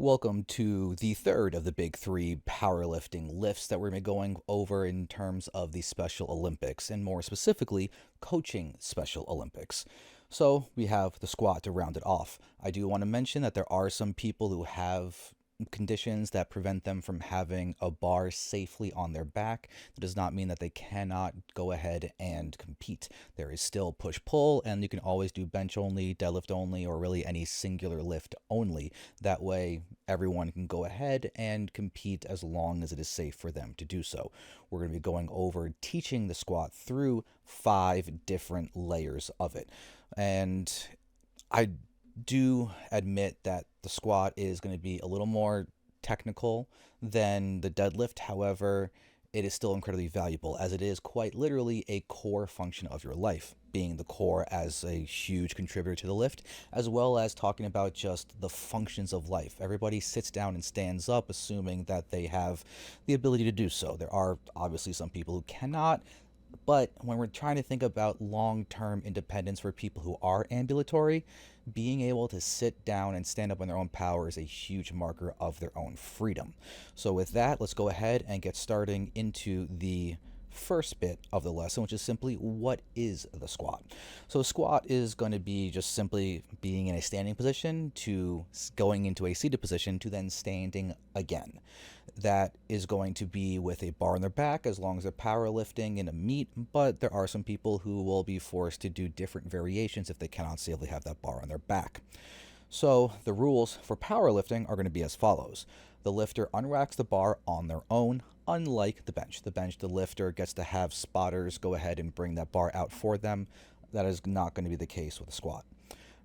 Welcome to the third of the big three powerlifting lifts that we're going to be going over in terms of the Special Olympics, and more specifically, coaching Special Olympics. So we have the squat to round it off. I do want to mention that there are some people who have conditions that prevent them from having a bar safely on their back. That does not mean that they cannot go ahead and compete. There is still push pull, and you can always do bench only, deadlift only, or really any singular lift only. That way, everyone can go ahead and compete as long as it is safe for them to do so. We're going to be going over teaching the squat through 5 different layers of it. And I do admit that the squat is going to be a little more technical than the deadlift. However, it is still incredibly valuable as it is quite literally a core function of your life, being the core as a huge contributor to the lift, as well as talking about just the functions of life. Everybody sits down and stands up assuming that they have the ability to do so. There are obviously some people who cannot, but when we're trying to think about long-term independence for people who are ambulatory, being able to sit down and stand up on their own power is a huge marker of their own freedom. So with that, let's go ahead and get starting into the first bit of the lesson, which is simply what is the squat. So squat is going to be just simply being in a standing position to going into a seated position to then standing again. That is going to be with a bar on their back as long as they're powerlifting in a meet, but there are some people who will be forced to do different variations if they cannot safely have that bar on their back. So the rules for powerlifting are going to be as follows. The lifter unracks the bar on their own, unlike the bench. The lifter gets to have spotters go ahead and bring that bar out for them. That is not going to be the case with the squat.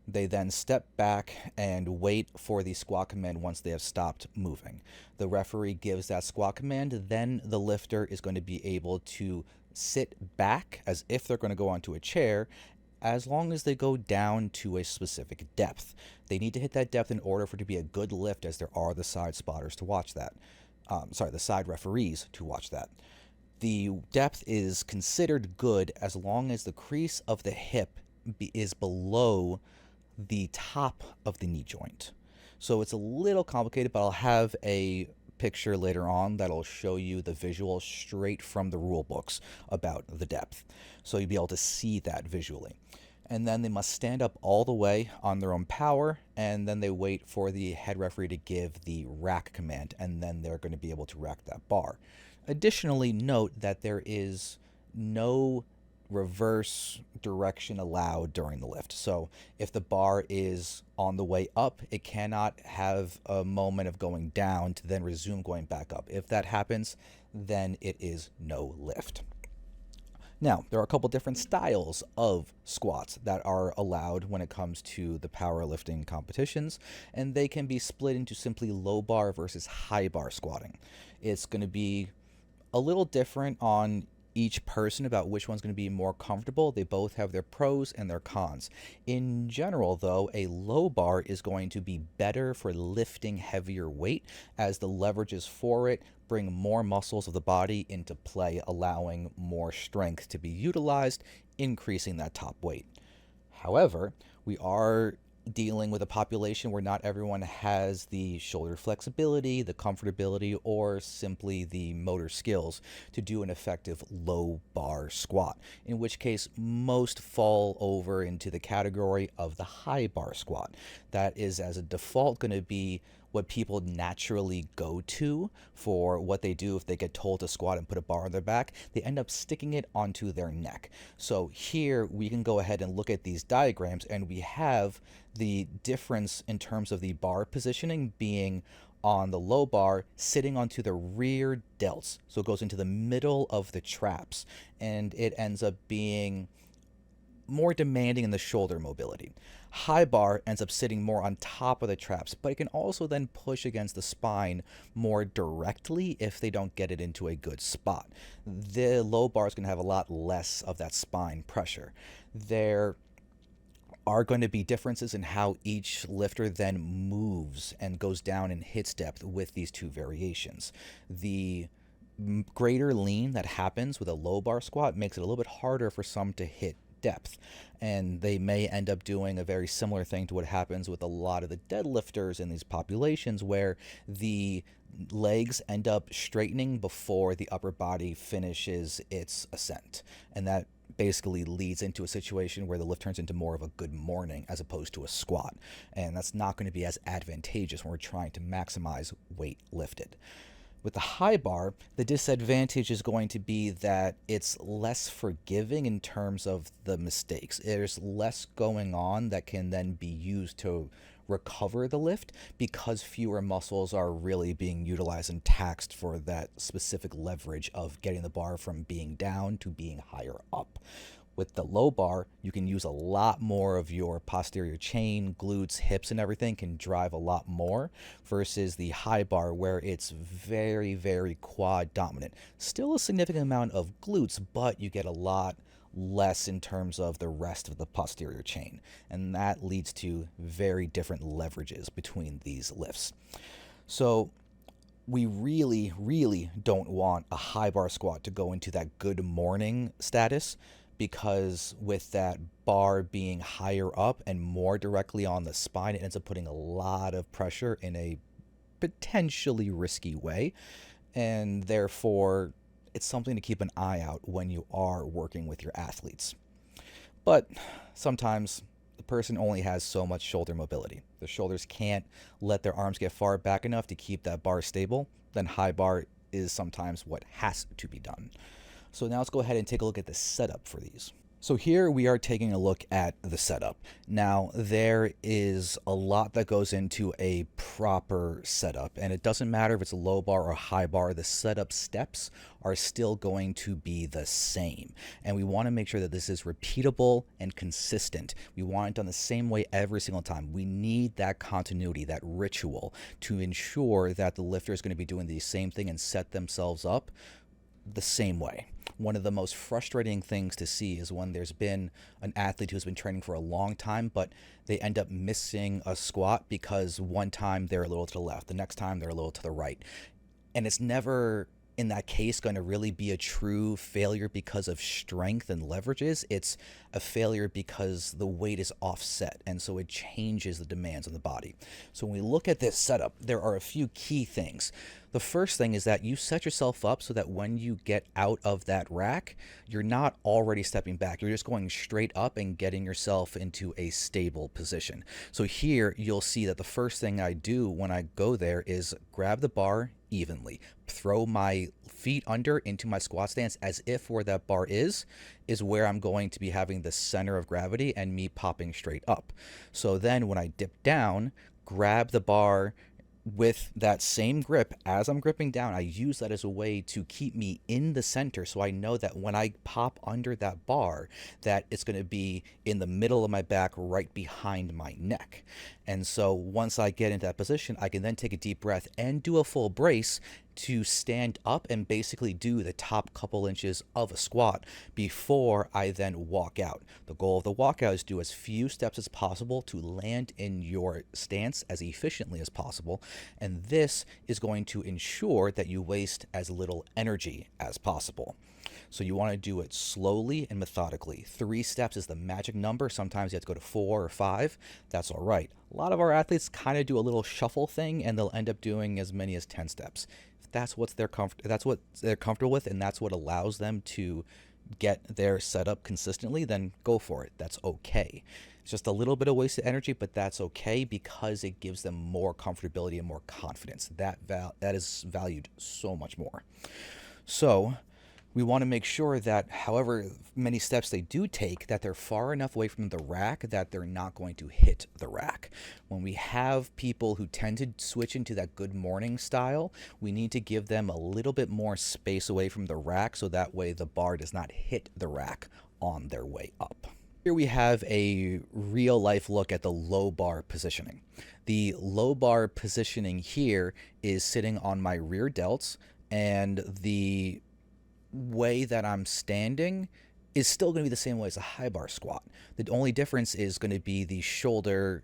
They then step back and wait for the squat command once they have stopped moving. The referee gives that squat command, then the lifter is going to be able to sit back as if they're going to go onto a chair, as long as they go down to a specific depth. They need to hit that depth in order for it to be a good lift, as there are the side spotters to watch that. The side referees to watch that. The depth is considered good as long as the crease of the hip is below the top of the knee joint. So it's a little complicated, but I'll have a picture later on that'll show you the visual straight from the rule books about the depth. So you'll be able to see that visually. And then they must stand up all the way on their own power, and then they wait for the head referee to give the rack command, and then they're going to be able to rack that bar. Additionally, note that there is no reverse direction allowed during the lift. So if the bar is on the way up, it cannot have a moment of going down to then resume going back up. If that happens, then it is no lift. Now, there are a couple different styles of squats that are allowed when it comes to the powerlifting competitions, and they can be split into simply low bar versus high bar squatting. It's going to be a little different on each person about which one's going to be more comfortable. They both have their pros and their cons. In general, though, a low bar is going to be better for lifting heavier weight, as the leverages for it bring more muscles of the body into play, allowing more strength to be utilized, increasing that top weight. However, we are dealing with a population where not everyone has the shoulder flexibility, the comfortability, or simply the motor skills to do an effective low bar squat, in which case most fall over into the category of the high bar squat. That is, as a default, going to be what people naturally go to for what they do if they get told to squat and put a bar on their back. They end up sticking it onto their neck. So here we can go ahead and look at these diagrams, and we have the difference in terms of the bar positioning being on the low bar sitting onto the rear delts. So it goes into the middle of the traps, and it ends up being more demanding in the shoulder mobility. High bar ends up sitting more on top of the traps, but it can also then push against the spine more directly if they don't get it into a good spot. The low bar is going to have a lot less of that spine pressure. There are going to be differences in how each lifter then moves and goes down and hits depth with these two variations. The greater lean that happens with a low bar squat makes it a little bit harder for some to hit depth. And they may end up doing a very similar thing to what happens with a lot of the deadlifters in these populations, where the legs end up straightening before the upper body finishes its ascent. And that basically leads into a situation where the lift turns into more of a good morning as opposed to a squat. And that's not going to be as advantageous when we're trying to maximize weight lifted. With the high bar, the disadvantage is going to be that it's less forgiving in terms of the mistakes. There's less going on that can then be used to recover the lift because fewer muscles are really being utilized and taxed for that specific leverage of getting the bar from being down to being higher up. With the low bar, you can use a lot more of your posterior chain, glutes, hips, and everything can drive a lot more versus the high bar where it's very, very quad dominant. Still a significant amount of glutes, but you get a lot less in terms of the rest of the posterior chain. And that leads to very different leverages between these lifts. So we really, really don't want a high bar squat to go into that good morning status, because with that bar being higher up and more directly on the spine, it ends up putting a lot of pressure in a potentially risky way. And therefore, it's something to keep an eye out when you are working with your athletes. But sometimes the person only has so much shoulder mobility. The shoulders can't let their arms get far back enough to keep that bar stable. Then high bar is sometimes what has to be done. So now let's go ahead and take a look at the setup for these. So here we are taking a look at the setup. Now there is a lot that goes into a proper setup, and it doesn't matter if it's a low bar or high bar, the setup steps are still going to be the same. And we want to make sure that this is repeatable and consistent. We want it done the same way every single time. We need that continuity, that ritual, to ensure that the lifter is going to be doing the same thing and set themselves up the same way. One of the most frustrating things to see is when there's been an athlete who's been training for a long time, but they end up missing a squat because one time they're a little to the left, the next time they're a little to the right. And it's never, in that case, going to really be a true failure because of strength and leverages. It's a failure because the weight is offset, and so it changes the demands on the body. So when we look at this setup, there are a few key things. The first thing is that you set yourself up so that when you get out of that rack, you're not already stepping back. You're just going straight up and getting yourself into a stable position. So here you'll see that the first thing I do when I go there is grab the bar evenly, throw my feet under into my squat stance as if where that bar is where I'm going to be having the center of gravity and me popping straight up. So then when I dip down, grab the bar with that same grip as I'm gripping down. I use that as a way to keep me in the center, so I know that when I pop under that bar, that it's going to be in the middle of my back, right behind my neck. And so once I get into that position, I can then take a deep breath and do a full brace to stand up and basically do the top couple inches of a squat before I then walk out. The goal of the walkout is to do as few steps as possible to land in your stance as efficiently as possible, and this is going to ensure that you waste as little energy as possible. So you want to do it slowly and methodically. 3 steps is the magic number. Sometimes you have to go to 4 or 5. That's all right. A lot of our athletes kind of do a little shuffle thing, and they'll end up doing as many as 10 steps. If that's what they're comfortable with, and that's what allows them to get their setup consistently, then go for it. That's okay. It's just a little bit of wasted energy, but that's okay because it gives them more comfortability and more confidence. That is valued so much more. So we want to make sure that however many steps they do take, that they're far enough away from the rack that they're not going to hit the rack. When we have people who tend to switch into that good morning style, we need to give them a little bit more space away from the rack so that way the bar does not hit the rack on their way up. Here we have a real life look at the low bar positioning. The low bar positioning here is sitting on my rear delts, and the way that I'm standing is still going to be the same way as a high bar squat. The only difference is going to be the shoulder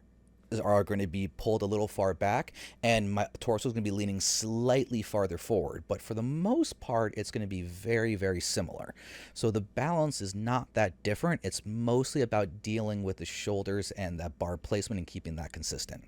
are going to be pulled a little far back, and my torso is going to be leaning slightly farther forward. But for the most part, it's going to be very, very similar. So the balance is not that different. It's mostly about dealing with the shoulders and that bar placement and keeping that consistent.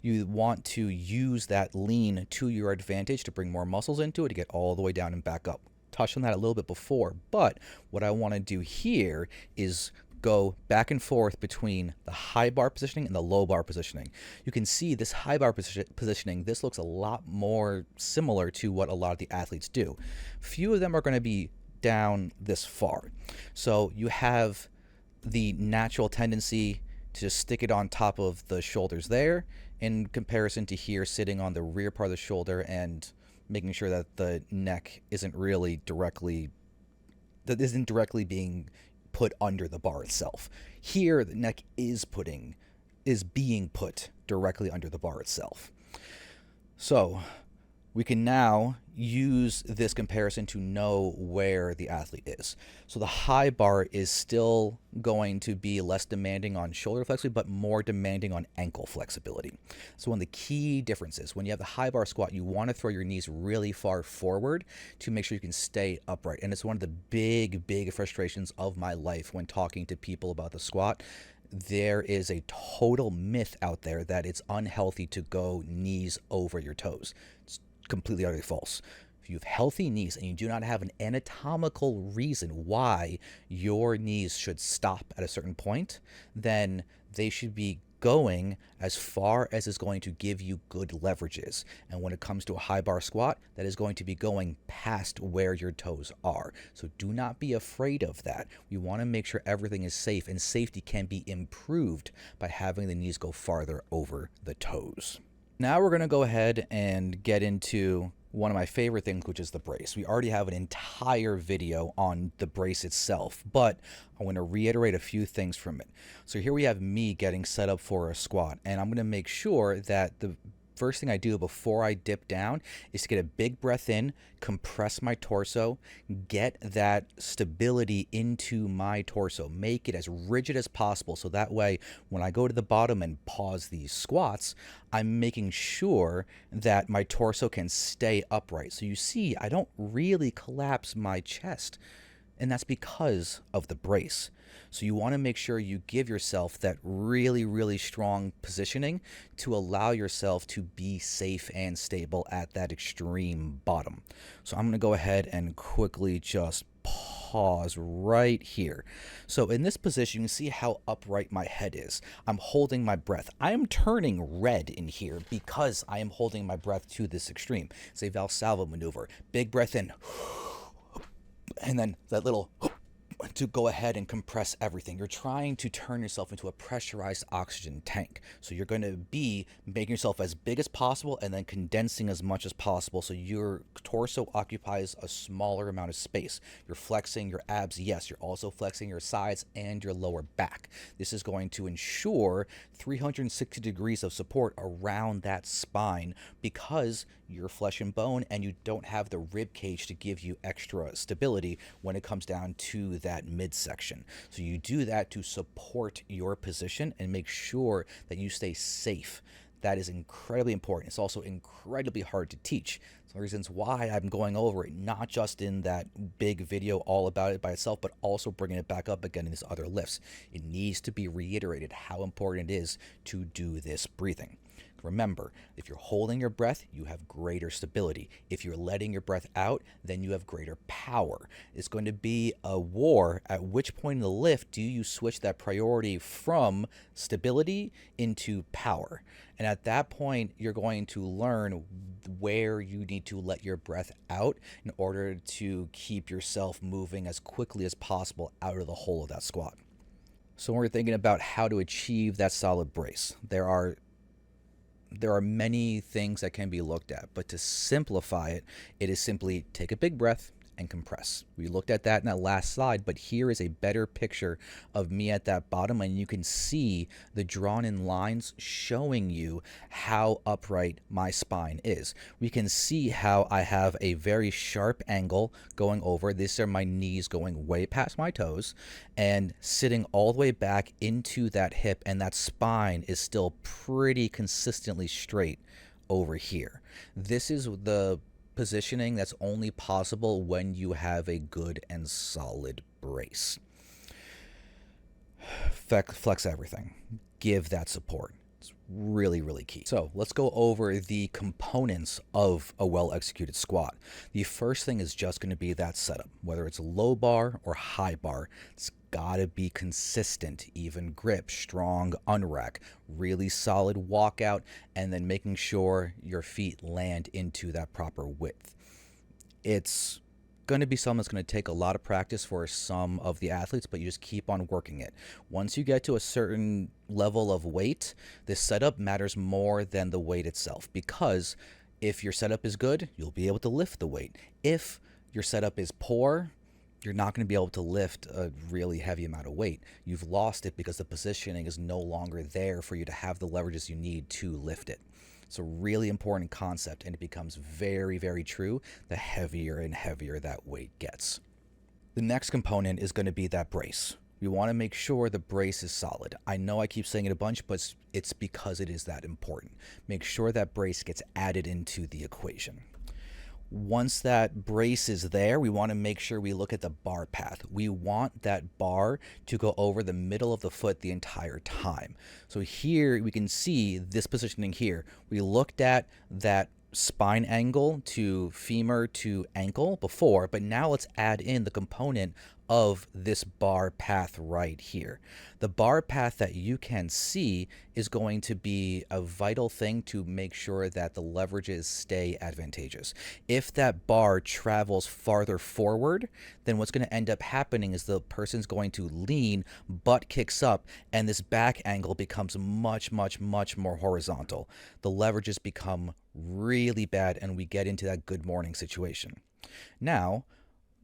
You want to use that lean to your advantage to bring more muscles into it to get all the way down and back up. Touched on that a little bit before, but what I want to do here is go back and forth between the high bar positioning and the low bar positioning. You can see this high bar positioning, this looks a lot more similar to what a lot of the athletes do. Few of them are going to be down this far. So you have the natural tendency to just stick it on top of the shoulders there, in comparison to here sitting on the rear part of the shoulder and making sure that the neck isn't directly being put under the bar itself. Here, the neck is being put directly under the bar itself. So we can now use this comparison to know where the athlete is. So the high bar is still going to be less demanding on shoulder flexibility, but more demanding on ankle flexibility. So one of the key differences, when you have the high bar squat, you want to throw your knees really far forward to make sure you can stay upright. And it's one of the big frustrations of my life when talking to people about the squat. There is a total myth out there that it's unhealthy to go knees over your toes. It's completely utterly false. If you have healthy knees and you do not have an anatomical reason why your knees should stop at a certain point, then they should be going as far as is going to give you good leverages. And when it comes to a high bar squat, that is going to be going past where your toes are. So do not be afraid of that. We want to make sure everything is safe, and safety can be improved by having the knees go farther over the toes. Now we're going to go ahead and get into one of my favorite things, which is the brace. We already have an entire video on the brace itself, but I want to reiterate a few things from it. So here we have me getting set up for a squat, and I'm going to make sure that the first thing I do before I dip down is to get a big breath in, compress my torso, get that stability into my torso, make it as rigid as possible, so that way when I go to the bottom and pause these squats, I'm making sure that my torso can stay upright. So you see, I don't really collapse my chest, and that's because of the brace. So you want to make sure you give yourself that really strong positioning to allow yourself to be safe and stable at that extreme bottom. So I'm going to go ahead and quickly just pause right here. So in this position, you can see how upright my head is. I'm holding my breath. I am turning red in here because I am holding my breath to this extreme. It's a Valsalva maneuver. Big breath in, and then that little to go ahead and compress everything. You're trying to turn yourself into a pressurized oxygen tank. So you're going to be making yourself as big as possible and then condensing as much as possible so your torso occupies a smaller amount of space. You're flexing your abs, yes. You're also flexing your sides and your lower back. This is going to ensure 360 degrees of support around that spine because you're flesh and bone and you don't have the rib cage to give you extra stability when it comes down to that midsection. So you do that to support your position and make sure that you stay safe. That is incredibly important. It's also incredibly hard to teach. Some reasons why I'm going over it, not just in that big video all about it by itself, but also bringing it back up again in these other lifts. It needs to be reiterated how important it is to do this breathing. Remember, if you're holding your breath, you have greater stability. If you're letting your breath out, then you have greater power. It's going to be a war. At which point in the lift do you switch that priority from stability into power? And at that point, you're going to learn where you need to let your breath out in order to keep yourself moving as quickly as possible out of the hole of that squat. So when we're thinking about how to achieve that solid brace, there are many things that can be looked at, but to simplify it, it is simply take a big breath, and compress. We looked at that in that last slide, but here is a better picture of me at that bottom, and you can see the drawn in lines showing you how upright my spine is. We can see how I have a very sharp angle going over. These are my knees going way past my toes and sitting all the way back into that hip, and that spine is still pretty consistently straight over here. This is the positioning that's only possible when you have a good and solid brace. Flex everything. Give that support. It's really, really key. So let's go over the components of a well-executed squat. The first thing is just going to be that setup. Whether it's a low bar or high bar, it's gotta be consistent, even grip, strong unrack, really solid walkout, and then making sure your feet land into that proper width. It's going to be something that's going to take a lot of practice for some of the athletes, but you just keep on working it. Once you get to a certain level of weight, the setup matters more than the weight itself, because if your setup is good, you'll be able to lift the weight. If your setup is poor, you're not going to be able to lift a really heavy amount of weight. You've lost it because the positioning is no longer there for you to have the leverages you need to lift it. It's a really important concept, and it becomes very, very true the heavier and heavier that weight gets. The next component is going to be that brace. We want to make sure the brace is solid. I know I keep saying it a bunch, but it's because it is that important. Make sure that brace gets added into the equation. Once that brace is there, we want to make sure we look at the bar path. We want that bar to go over the middle of the foot the entire time. So here we can see this positioning here. We looked at that spine angle to femur to ankle before, but now let's add in the component of this bar path right here. The bar path that you can see is going to be a vital thing to make sure that the leverages stay advantageous. If that bar travels farther forward, then what's going to end up happening is the person's going to lean, butt kicks up, and this back angle becomes much, much, much more horizontal. The leverages become really bad, and we get into that good morning situation. Now,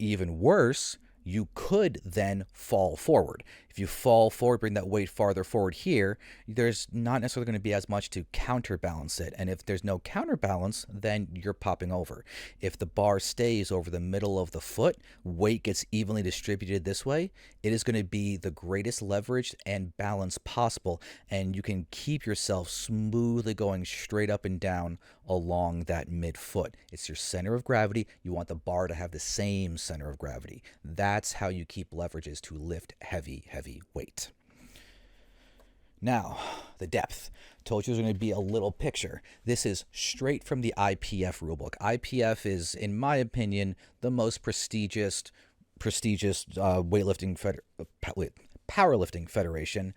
even worse, you could then fall forward. If you fall forward, bring that weight farther forward here, there's not necessarily going to be as much to counterbalance it. And if there's no counterbalance, then you're popping over. If the bar stays over the middle of the foot, weight gets evenly distributed this way, it is going to be the greatest leverage and balance possible. And you can keep yourself smoothly going straight up and down along that midfoot. It's your center of gravity. You want the bar to have the same center of gravity. That's how you keep leverages to lift heavy weight. Now, the depth. Told you there's going to be a little picture. This is straight from the IPF rulebook. IPF is, in my opinion, the most prestigious powerlifting federation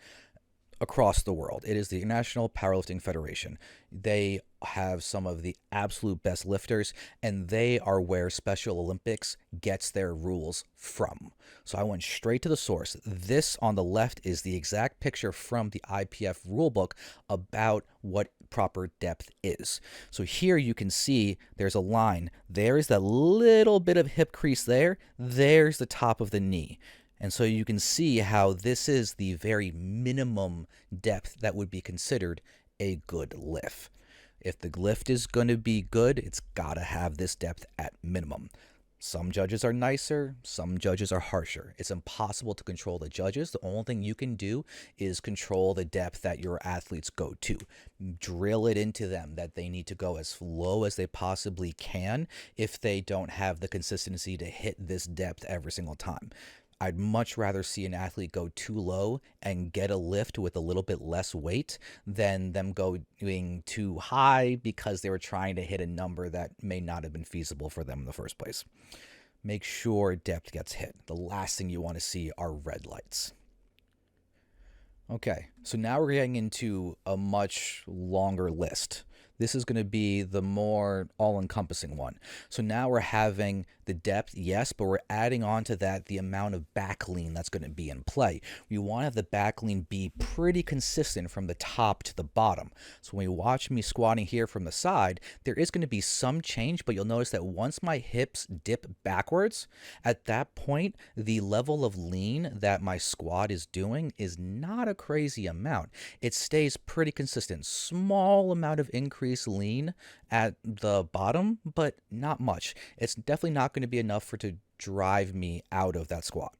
across the world. It is the National Powerlifting Federation. They have some of the absolute best lifters, and they are where Special Olympics gets their rules from. So I went straight to the source. This on the left is the exact picture from the IPF rulebook about what proper depth is. So here you can see there's a line. There is that little bit of hip crease there. There's the top of the knee. And so you can see how this is the very minimum depth that would be considered a good lift. If the lift is going to be good, it's got to have this depth at minimum. Some judges are nicer, some judges are harsher. It's impossible to control the judges. The only thing you can do is control the depth that your athletes go to. Drill it into them that they need to go as low as they possibly can if they don't have the consistency to hit this depth every single time. I'd much rather see an athlete go too low and get a lift with a little bit less weight than them going too high because they were trying to hit a number that may not have been feasible for them in the first place. Make sure depth gets hit. The last thing you want to see are red lights. Okay, so now we're getting into a much longer list. This is going to be the more all-encompassing one. So now we're having the depth, yes, but we're adding on to that the amount of back lean that's going to be in play. We want to have the back lean be pretty consistent from the top to the bottom. So when you watch me squatting here from the side, there is going to be some change, but you'll notice that once my hips dip backwards, at that point, the level of lean that my squat is doing is not a crazy amount. It stays pretty consistent. Small amount of increased lean at the bottom, but not much. It's definitely not going to be enough for to drive me out of that squat.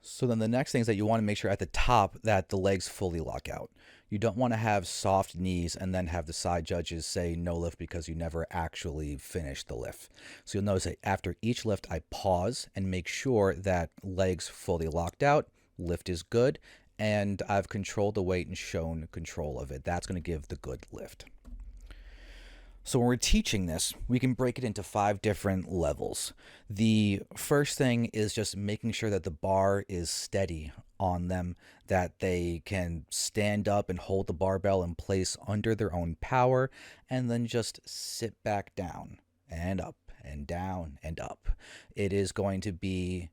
So then the next thing is that you want to make sure at the top that the legs fully lock out. You don't want to have soft knees and then have the side judges say no lift because you never actually finished the lift. So you'll notice that after each lift, I pause and make sure that legs fully locked out, lift is good, and I've controlled the weight and shown control of it. That's going to give the good lift. So when we're teaching this, we can break it into 5 different levels. The first thing is just making sure that the bar is steady on them, that they can stand up and hold the barbell in place under their own power, and then just sit back down and up and down and up. It is going to be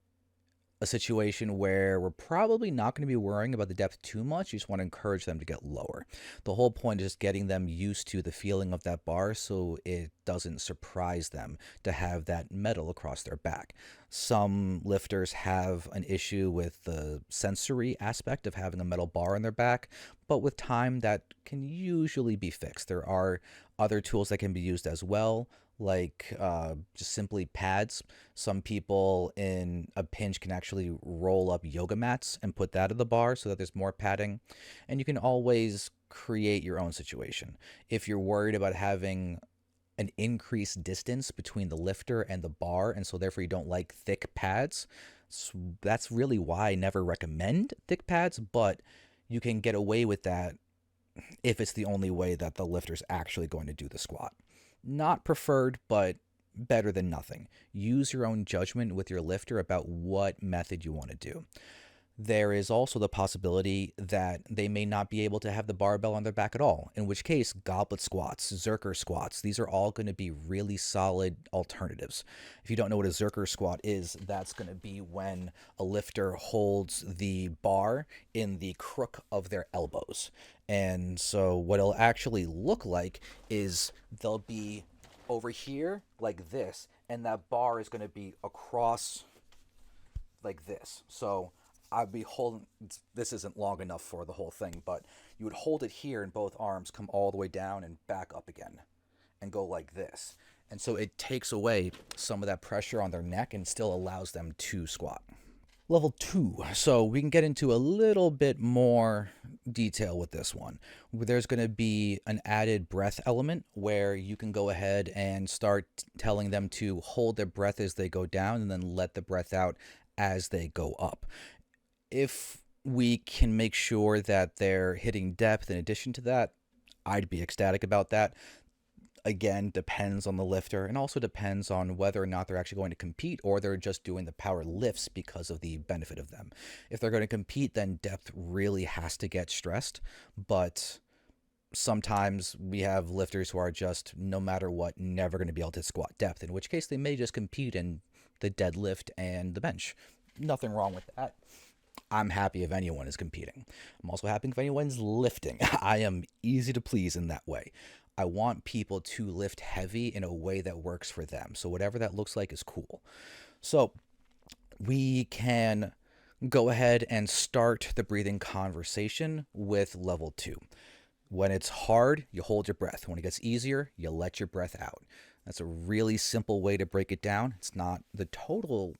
a situation where we're probably not going to be worrying about the depth too much. You just want to encourage them to get lower. The whole point is just getting them used to the feeling of that bar so it doesn't surprise them to have that metal across their back. Some lifters have an issue with the sensory aspect of having a metal bar on their back, but with time that can usually be fixed. There are other tools that can be used as well, like just simply pads. Some people in a pinch can actually roll up yoga mats and put that at the bar so that there's more padding. And you can always create your own situation. If you're worried about having an increased distance between the lifter and the bar, and so therefore you don't like thick pads, so that's really why I never recommend thick pads, but you can get away with that if it's the only way that the lifter's actually going to do the squat. Not preferred, but better than nothing. Use your own judgment with your lifter about what method you want to do. There is also the possibility that they may not be able to have the barbell on their back at all, in which case goblet squats, zerker squats, these are all going to be really solid alternatives. If you don't know what a zerker squat is, that's going to be when a lifter holds the bar in the crook of their elbows. And so what it'll actually look like is they'll be over here like this, and that bar is going to be across like this. So I'd be holding, this isn't long enough for the whole thing, but you would hold it here in both arms, come all the way down and back up again, and go like this. And so it takes away some of that pressure on their neck and still allows them to squat. Level 2, so we can get into a little bit more detail with this one. There's going to be an added breath element where you can go ahead and start telling them to hold their breath as they go down and then let the breath out as they go up. If we can make sure that they're hitting depth in addition to that, I'd be ecstatic about that. Again, depends on the lifter and also depends on whether or not they're actually going to compete or they're just doing the power lifts because of the benefit of them. If they're going to compete, then depth really has to get stressed, but sometimes we have lifters who are just, no matter what, never going to be able to squat depth, in which case they may just compete in the deadlift and the bench. Nothing wrong with that. I'm happy if anyone is competing. I'm also happy if anyone's lifting. I am easy to please in that way. I want people to lift heavy in a way that works for them. So whatever that looks like is cool. So we can go ahead and start the breathing conversation with level 2. When it's hard, you hold your breath. When it gets easier, you let your breath out. That's a really simple way to break it down. It's not the total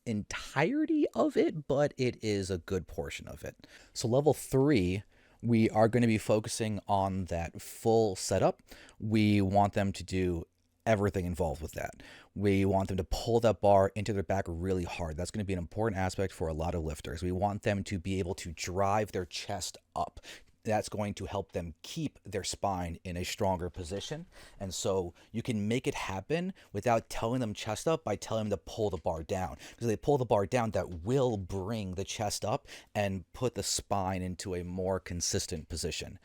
entirety of it, but it is a good portion of it. So level 3, we are going to be focusing on that full setup. We want them to do everything involved with that. We want them to pull that bar into their back really hard. That's going to be an important aspect for a lot of lifters. We want them to be able to drive their chest up. That's going to help them keep their spine in a stronger position. And so you can make it happen without telling them chest up by telling them to pull the bar down. Because if they pull the bar down, that will bring the chest up and put the spine into a more consistent position.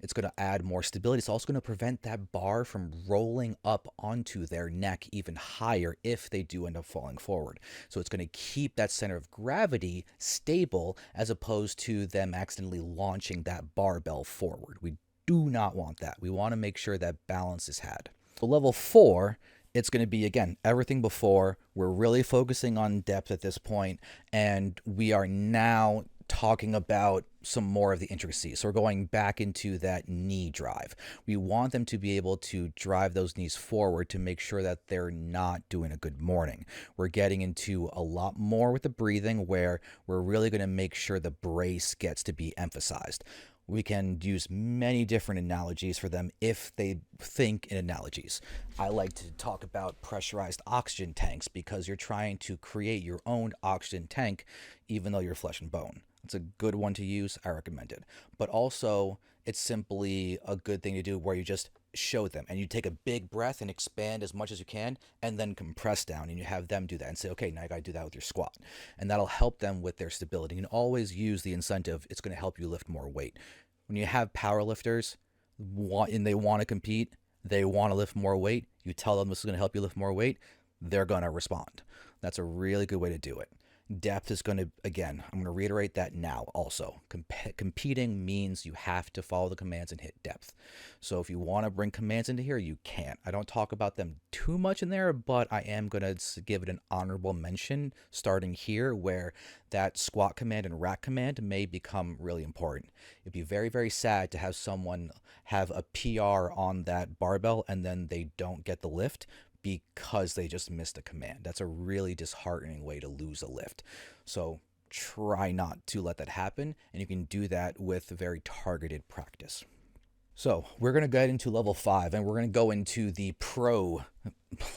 It's going to add more stability. It's also going to prevent that bar from rolling up onto their neck even higher if they do end up falling forward. So it's going to keep that center of gravity stable as opposed to them accidentally launching that barbell forward. We do not want that. We want to make sure that balance is had. So level 4, it's going to be, again, everything before. We're really focusing on depth at this point, and we are now talking about some more of the intricacies. So we're going back into that knee drive. We want them to be able to drive those knees forward to make sure that they're not doing a good morning. We're getting into a lot more with the breathing, where we're really going to make sure the brace gets to be emphasized. We can use many different analogies for them if they think in analogies. I like to talk about pressurized oxygen tanks because you're trying to create your own oxygen tank even though you're flesh and bone. It's a good one to use. I recommend it. But also, it's simply a good thing to do where you just show them and you take a big breath and expand as much as you can and then compress down, and you have them do that and say, okay, now you got to do that with your squat. And that'll help them with their stability. And always use the incentive. It's going to help you lift more weight. When you have powerlifters and they want to compete, they want to lift more weight, you tell them this is going to help you lift more weight, they're going to respond. That's a really good way to do it. Depth is going to, again, I'm going to reiterate that now also. Competing means you have to follow the commands and hit depth. So if you want to bring commands into here, you can. I don't talk about them too much in there, but I am going to give it an honorable mention starting here, where that squat command and rack command may become really important. It'd be very, very sad to have someone have a PR on that barbell and then they don't get the lift because they just missed a command. That's a really disheartening way to lose a lift. So try not to let that happen, and you can do that with very targeted practice. So we're going to get into level 5, and we're going to go into the pro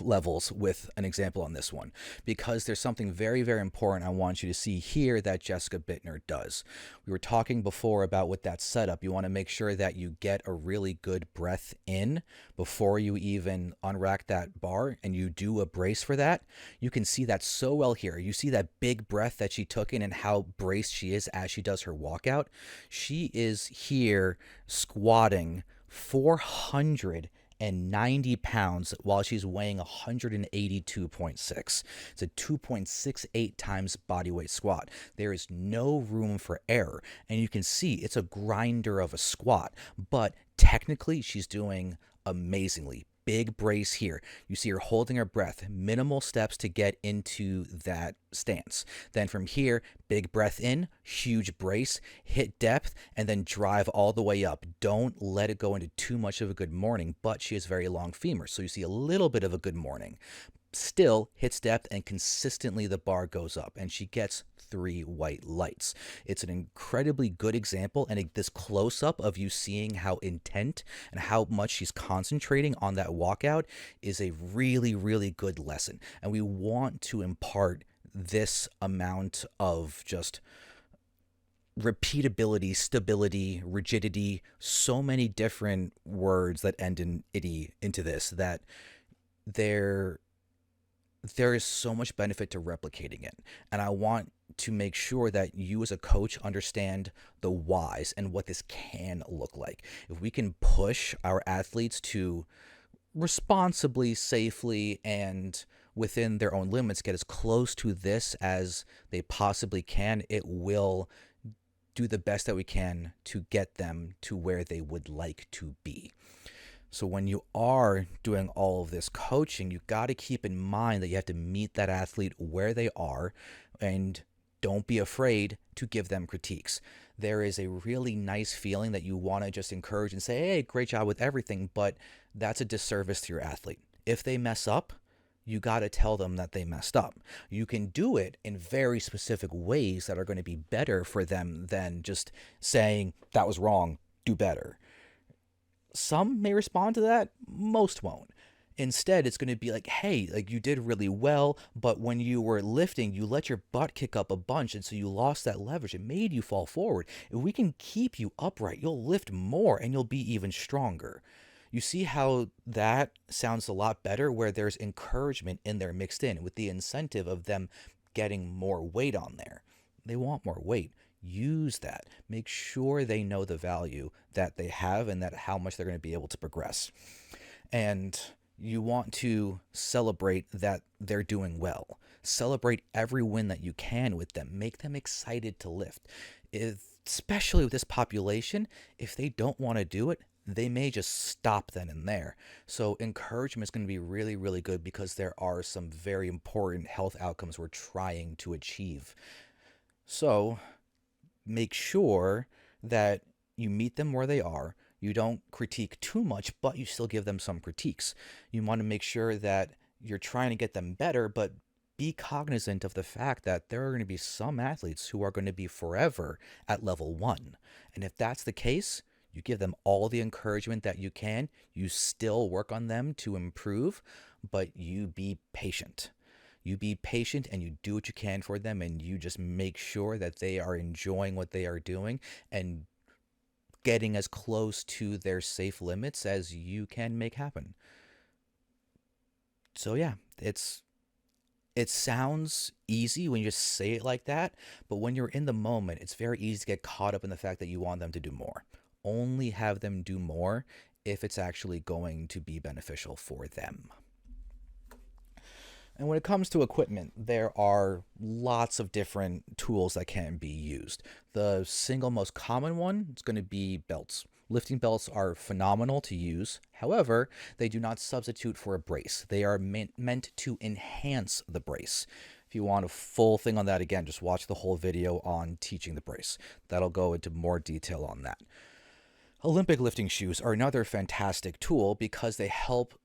levels with an example on this one, because there's something very, very important I want you to see here that Jessica Bittner does. We were talking before about with that setup, you want to make sure that you get a really good breath in before you even unrack that bar, and you do a brace for that. You can see that so well here. You see that big breath that she took in and how braced she is as she does her walkout. She is here squatting 490 pounds while she's weighing 182.6. It's a 2.68 times body weight squat. There is no room for error. And you can see it's a grinder of a squat, but technically she's doing amazingly. Big brace here. You see her holding her breath, minimal steps to get into that stance. Then from here, big breath in, huge brace, hit depth, and then drive all the way up. Don't let it go into too much of a good morning, but she has very long femurs, so you see a little bit of a good morning. Still hits depth, and consistently the bar goes up, and she gets 3 white lights. It's an incredibly good example, and this close-up of you seeing how intent and how much she's concentrating on that walkout is a really, really good lesson. And we want to impart this amount of just repeatability, stability, rigidity, so many different words that end in "ity" into this, that there is so much benefit to replicating it. And I want to make sure that you as a coach understand the whys and what this can look like. If we can push our athletes to responsibly, safely, and within their own limits get as close to this as they possibly can, it will do the best that we can to get them to where they would like to be. So when you are doing all of this coaching, you got to keep in mind that you have to meet that athlete where they are, and don't be afraid to give them critiques. There is a really nice feeling that you want to just encourage and say, hey, great job with everything, but that's a disservice to your athlete. If they mess up, you got to tell them that they messed up. You can do it in very specific ways that are going to be better for them than just saying, that was wrong, do better. Some may respond to that, most won't. Instead, it's going to be like, hey, like you did really well, but when you were lifting, you let your butt kick up a bunch, and so you lost that leverage. It made you fall forward. If we can keep you upright, you'll lift more and you'll be even stronger. You see how that sounds a lot better, where there's encouragement in there mixed in with the incentive of them getting more weight on there. They want more weight. use that. Make sure they know the value that they have and that how much they're going to be able to progress. And you want to celebrate that they're doing well. Celebrate every win that you can with them. Make them excited to lift. Especially with this population, if they don't want to do it, they may just stop then and there. So encouragement is going to be really, really good because there are some very important health outcomes we're trying to achieve. So make sure that you meet them where they are. You don't critique too much, but you still give them some critiques. You want to make sure that you're trying to get them better, but be cognizant of the fact that there are going to be some athletes who are going to be forever at level 1. And if that's the case, you give them all the encouragement that you can. You still work on them to improve, but you be patient. You be patient and you do what you can for them, and you just make sure that they are enjoying what they are doing and getting as close to their safe limits as you can make happen. So yeah, it sounds easy when you just say it like that, but when you're in the moment, it's very easy to get caught up in the fact that you want them to do more. Only have them do more if it's actually going to be beneficial for them. And when it comes to equipment, there are lots of different tools that can be used. The single most common one is going to be belts. Lifting belts are phenomenal to use. However, they do not substitute for a brace. They are meant to enhance the brace. If you want a full thing on that, again, just watch the whole video on teaching the brace. That'll go into more detail on that. Olympic lifting shoes are another fantastic tool because they help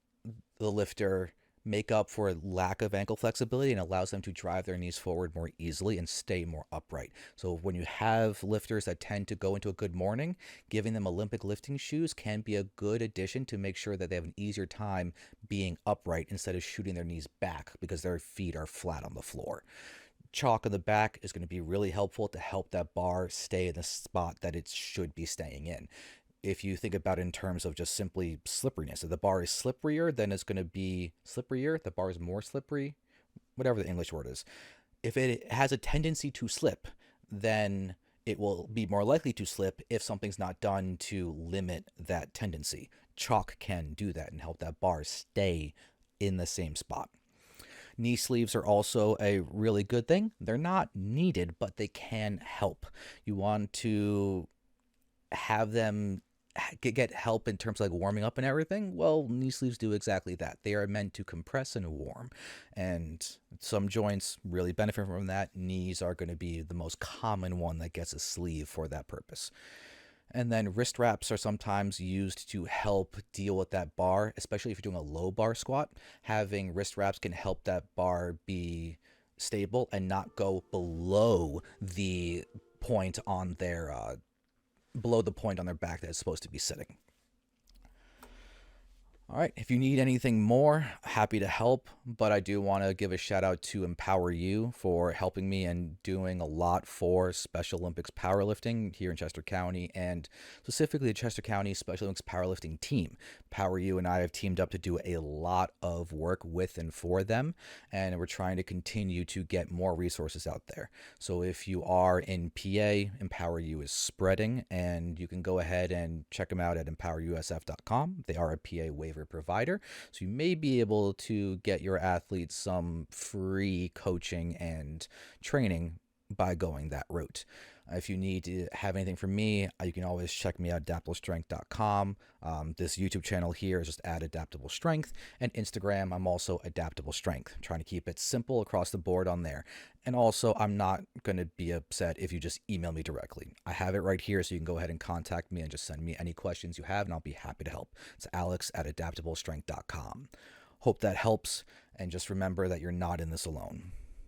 the lifter make up for a lack of ankle flexibility and allows them to drive their knees forward more easily and stay more upright. So when you have lifters that tend to go into a good morning, giving them Olympic lifting shoes can be a good addition to make sure that they have an easier time being upright instead of shooting their knees back because their feet are flat on the floor. Chalk on the back is going to be really helpful to help that bar stay in the spot that it should be staying in. If you think about it in terms of just simply slipperiness, if the bar is slipperier, then it's going to be slipperier. The bar is more slippery, whatever the English word is. If it has a tendency to slip, then it will be more likely to slip if something's not done to limit that tendency. Chalk can do that and help that bar stay in the same spot. Knee sleeves are also a really good thing. They're not needed, but they can help. You want to have them get help in terms of like warming up and everything. Well, knee sleeves do exactly that. They are meant to compress and warm, and some joints really benefit from that. Knees are going to be the most common one that gets a sleeve for that purpose. And then wrist wraps are sometimes used to help deal with that bar, especially if you're doing a low bar squat. Having wrist wraps can help that bar be stable and not go below the point on their back that it's supposed to be sitting. All right, if you need anything more, happy to help, but I do want to give a shout out to Empower You for helping me and doing a lot for Special Olympics powerlifting here in Chester County, and specifically the Chester County Special Olympics powerlifting team. Empower You and I have teamed up to do a lot of work with and for them, and we're trying to continue to get more resources out there. So if you are in PA, Empower You is spreading, and you can go ahead and check them out at empowerusf.com. They are a PA waiver provider, so you may be able to get your athletes some free coaching and training by going that route. If you need to have anything from me, you can always check me out at adaptablestrength.com. This YouTube channel here is just at Adaptable Strength, and Instagram, I'm also Adaptable Strength. I'm trying to keep it simple across the board on there. And also, I'm not going to be upset if you just email me directly. I have it right here, so you can go ahead and contact me and just send me any questions you have, and I'll be happy to help. It's Alex at adaptablestrength.com. Hope that helps, and just remember that you're not in this alone.